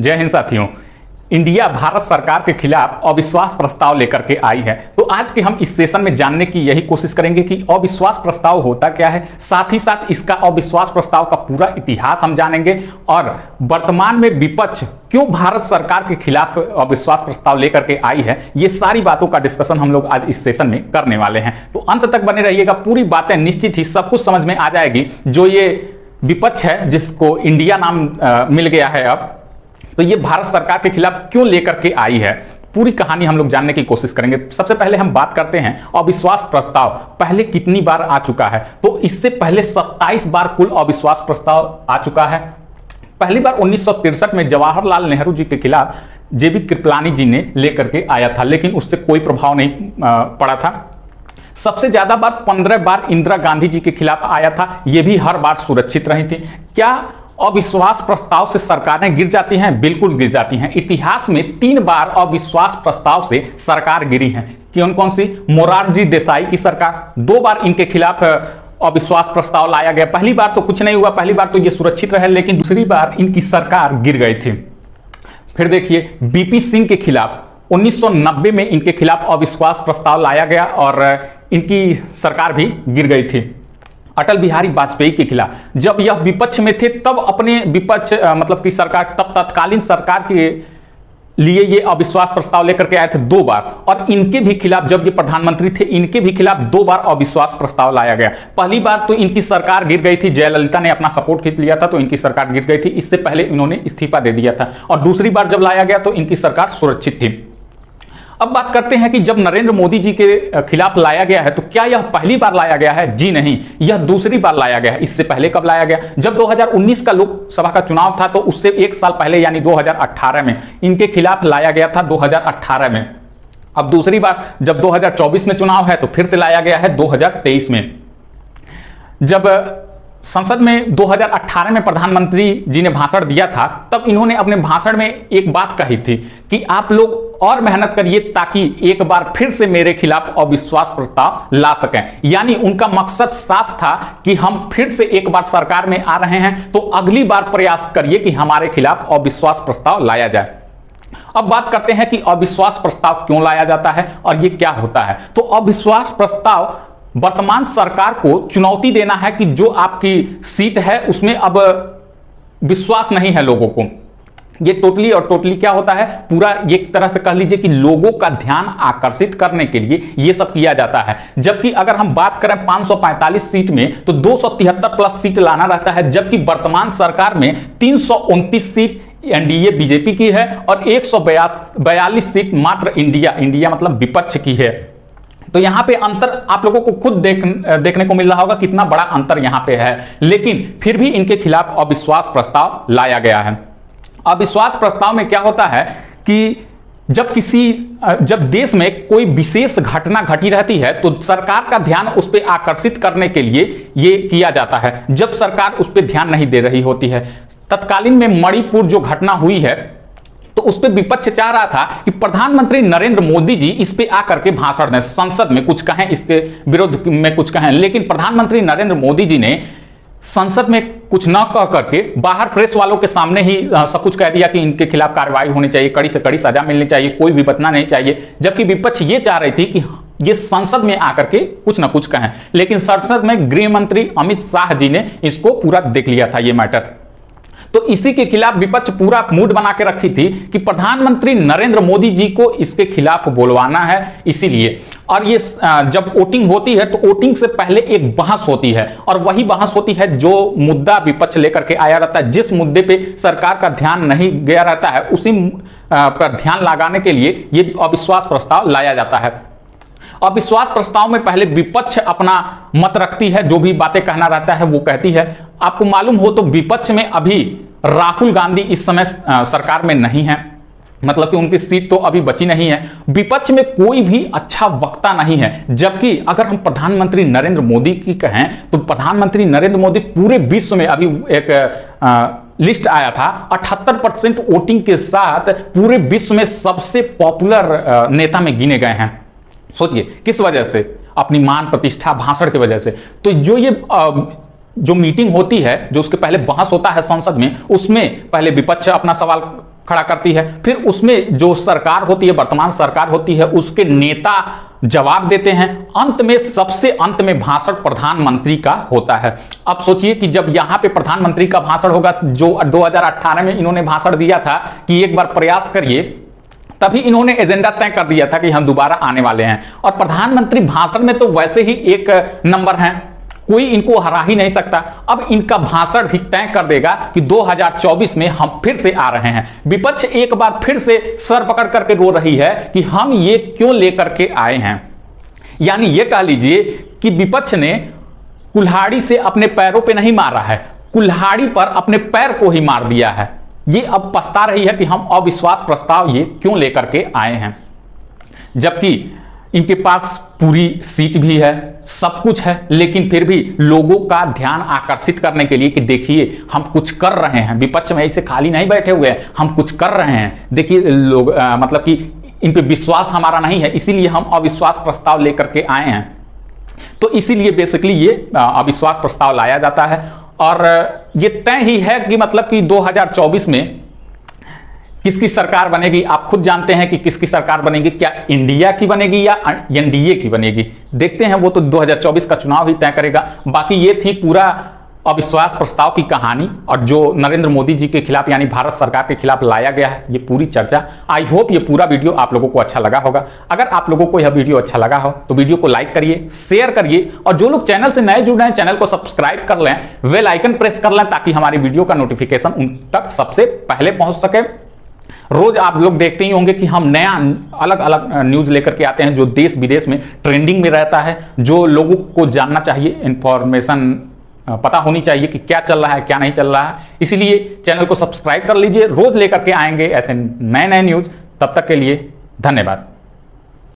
जय हिंद साथियों। इंडिया भारत सरकार के खिलाफ अविश्वास प्रस्ताव लेकर के आई है। तो आज के हम इस सेशन में जानने की यही कोशिश करेंगे कि अविश्वास प्रस्ताव होता क्या है, साथ ही साथ इसका अविश्वास प्रस्ताव का पूरा इतिहास हम जानेंगे और वर्तमान में विपक्ष क्यों भारत सरकार के खिलाफ अविश्वास प्रस्ताव लेकर के आई है, ये सारी बातों का डिस्कशन हम लोग आज इस सेशन में करने वाले हैं। तो अंत तक बने रहिएगा, पूरी बातें निश्चित ही सब कुछ समझ में आ जाएगी। जो ये विपक्ष है जिसको इंडिया नाम मिल गया है अब, तो ये भारत सरकार के खिलाफ क्यों लेकर के आई है, पूरी कहानी हम लोग जानने की कोशिश करेंगे। सबसे पहले हम बात करते हैं अविश्वास प्रस्ताव पहले कितनी बार आ चुका है। तो इससे पहले 27 बार कुल अविश्वास प्रस्ताव आ चुका है। पहली बार 1963 में जवाहरलाल नेहरू जी के खिलाफ जेबी कृपलानी जी ने लेकर के आया था, लेकिन उससे कोई प्रभाव नहीं पड़ा था। सबसे ज्यादा बार 15 बार इंदिरा गांधी जी के खिलाफ आया था, यह भी हर बार सुरक्षित रही थी। क्या अविश्वास प्रस्ताव से सरकारें गिर जाती हैं? बिल्कुल गिर जाती हैं। इतिहास में 3 बार अविश्वास प्रस्ताव से सरकार गिरी है। कौन कौन सी? मोरारजी देसाई की सरकार, 2 बार इनके खिलाफ अविश्वास प्रस्ताव लाया गया। पहली बार तो कुछ नहीं हुआ, पहली बार तो ये सुरक्षित रहे, लेकिन दूसरी बार इनकी सरकार गिर गई थी। फिर देखिए बीपी सिंह के खिलाफ 1990 में इनके खिलाफ अविश्वास प्रस्ताव लाया गया और इनकी सरकार भी गिर गई थी। अटल बिहारी वाजपेयी के खिलाफ जब यह विपक्ष में थे तब अपने विपक्ष मतलब कि सरकार, तब तत्कालीन सरकार के लिए ये अविश्वास प्रस्ताव लेकर के आए थे 2 बार, और इनके भी खिलाफ जब ये प्रधानमंत्री थे इनके भी खिलाफ 2 बार अविश्वास प्रस्ताव लाया गया। पहली बार तो इनकी सरकार गिर गई थी, जयललिता ने अपना सपोर्ट खींच लिया था तो इनकी सरकार गिर गई थी। इससे पहले इन्होंने इस्तीफा दे दिया था, और दूसरी बार जब लाया गया तो इनकी सरकार सुरक्षित थी। अब बात करते हैं कि जब नरेंद्र मोदी जी के खिलाफ लाया गया है तो क्या यह पहली बार लाया गया है? जी नहीं, यह दूसरी बार लाया गया है। इससे पहले कब लाया गया? जब 2019 का लोकसभा का चुनाव था तो उससे 1 साल पहले यानी 2018 में इनके खिलाफ लाया गया था, 2018 में। अब दूसरी बार जब 2024 में चुनाव है तो फिर से लाया गया है 2023 में। जब संसद में 2018 में प्रधानमंत्री जी ने भाषण दिया था तब इन्होंने अपने भाषण में एक बात कही थी कि आप लोग और मेहनत करिए ताकि एक बार फिर से मेरे खिलाफ अविश्वास प्रस्ताव ला सकें। यानी उनका मकसद साफ था कि हम फिर से एक बार सरकार में आ रहे हैं तो अगली बार प्रयास करिए कि हमारे खिलाफ अविश्वास प्रस्ताव लाया जाए। अब बात करते हैं कि अविश्वास प्रस्ताव क्यों लाया जाता है और ये क्या होता है। तो अविश्वास प्रस्ताव वर्तमान सरकार को चुनौती देना है कि जो आपकी सीट है उसमें अब विश्वास नहीं है लोगों को। ये टोटली क्या होता है, पूरा एक तरह से कह लीजिए कि लोगों का ध्यान आकर्षित करने के लिए ये सब किया जाता है। जबकि अगर हम बात करें 545 सीट में तो 273 प्लस सीट लाना रहता है, जबकि वर्तमान सरकार में 329 सीट एनडीए बीजेपी की है और 142 सीट मात्र इंडिया मतलब विपक्ष की है। तो यहां पे अंतर आप लोगों को खुद देखने को मिल रहा होगा कितना बड़ा अंतर यहां पे है, लेकिन फिर भी इनके खिलाफ अविश्वास प्रस्ताव लाया गया है। अविश्वास प्रस्ताव में क्या होता है कि जब देश में कोई विशेष घटना घटी रहती है तो सरकार का ध्यान उस पर आकर्षित करने के लिए ये किया जाता है। जब सरकार उस पर ध्यान नहीं दे रही होती है, तत्कालीन में मणिपुर जो घटना हुई है तो उस पर विपक्ष चाह रहा था कि प्रधानमंत्री नरेंद्र मोदी जी इस पे आकर के भाषण दें, संसद में कुछ कहें, इसके विरोध में कुछ कहें, लेकिन प्रधानमंत्री नरेंद्र मोदी जी ने संसद में कुछ न कह करके बाहर प्रेस वालों के सामने ही सब कुछ कह दिया कि इनके खिलाफ कार्रवाई होनी चाहिए, कड़ी से कड़ी सजा मिलनी चाहिए, कोई भी बचना नहीं चाहिए। जबकि विपक्ष ये चाह रही थी कि ये संसद में आकर के कुछ ना कुछ कहें, लेकिन संसद में गृह मंत्री अमित शाह जी ने इसको पूरा देख लिया था ये मैटर। तो इसी के खिलाफ विपक्ष पूरा मूड बना के रखी थी कि प्रधानमंत्री नरेंद्र मोदी जी को इसके खिलाफ बोलवाना है, इसीलिए। और ये जब वोटिंग होती है तो वोटिंग से पहले एक बहस होती है, और वही बहस होती है जो मुद्दा विपक्ष लेकर के आया रहता है, जिस मुद्दे पे सरकार का ध्यान नहीं गया रहता है उसी पर ध्यान लगाने के लिए ये अविश्वास प्रस्ताव लाया जाता है। अविश्वास प्रस्ताव में पहले विपक्ष अपना मत रखती है, जो भी बातें कहना रहता है वो कहती है। आपको मालूम हो तो विपक्ष में अभी राहुल गांधी इस समय सरकार में नहीं है, मतलब कि उनकी सीट तो अभी बची नहीं है। विपक्ष में कोई भी अच्छा वक्ता नहीं है। जबकि अगर हम प्रधानमंत्री नरेंद्र मोदी की कहें तो प्रधानमंत्री नरेंद्र मोदी पूरे विश्व में, अभी एक लिस्ट आया था 78% वोटिंग के साथ पूरे विश्व में सबसे पॉपुलर नेता में गिने गए हैं। सोचिए किस वजह से? अपनी मान प्रतिष्ठा, भाषण की वजह से। तो जो ये जो मीटिंग होती है, जो उसके पहले बहस होता है संसद में, उसमें पहले विपक्ष अपना सवाल खड़ा करती है, फिर उसमें जो सरकार होती है, वर्तमान सरकार होती है, उसके नेता जवाब देते हैं, अंत में सबसे अंत में भाषण प्रधानमंत्री का होता है। अब सोचिए कि जब यहां पे प्रधानमंत्री का भाषण होगा, जो 2018 में इन्होंने भाषण दिया था कि एक बार प्रयास करिए, तभी इन्होंने एजेंडा तय कर दिया था कि हम दोबारा आने वाले हैं। और प्रधानमंत्री भाषण में तो वैसे ही एक नंबर हैं, कोई इनको हरा ही नहीं सकता। अब इनका भाषण ही तय कर देगा कि 2024 में हम फिर से आ रहे हैं। विपक्ष एक बार फिर से सर पकड़ करके रो रही है कि हम ये क्यों लेकर के आए हैं। यानी ये कह लीजिए कि विपक्ष ने कुल्हाड़ी से अपने पैरों पे नहीं मारा है, कुल्हाड़ी पर अपने पैर को ही मार दिया है। ये अब पछता रही है कि हम अविश्वास प्रस्ताव ये क्यों लेकर के आए हैं, जबकि इनके पास पूरी सीट भी है, सब कुछ है, लेकिन फिर भी लोगों का ध्यान आकर्षित करने के लिए कि देखिए हम कुछ कर रहे हैं, विपक्ष में ऐसे खाली नहीं बैठे हुए हैं, हम कुछ कर रहे हैं, देखिए लोग मतलब कि इन पे विश्वास हमारा नहीं है, इसीलिए हम अविश्वास प्रस्ताव लेकर के आए हैं। तो इसीलिए बेसिकली ये अविश्वास प्रस्ताव लाया जाता है। और ये तय ही है कि मतलब कि 2024 में किसकी सरकार बनेगी। आप खुद जानते हैं कि किसकी सरकार बनेगी, क्या इंडिया की बनेगी या एनडीए की बनेगी। देखते हैं, वो तो 2024 का चुनाव ही तय करेगा। बाकी ये थी पूरा अविश्वास प्रस्ताव की कहानी, और जो नरेंद्र मोदी जी के खिलाफ यानी भारत सरकार के खिलाफ लाया गया है, ये पूरी चर्चा। आई होप ये पूरा वीडियो आप लोगों को अच्छा लगा होगा। अगर आप लोगों को यह वीडियो अच्छा लगा हो तो वीडियो को लाइक करिए, शेयर करिए, और जो लोग चैनल से नए जुड़ रहे हैं चैनल को सब्सक्राइब कर लें, बेल आइकन प्रेस कर लें, ताकि हमारी वीडियो का नोटिफिकेशन उन तक सबसे पहले पहुंच सके। रोज आप लोग देखते ही होंगे कि हम नया अलग अलग न्यूज लेकर के आते हैं, जो देश विदेश में ट्रेंडिंग में रहता है, जो लोगों को जानना चाहिए, इंफॉर्मेशन पता होनी चाहिए कि क्या चल रहा है क्या नहीं चल रहा है। इसीलिए चैनल को सब्सक्राइब कर लीजिए, रोज लेकर के आएंगे ऐसे नए नए न्यूज। तब तक के लिए धन्यवाद।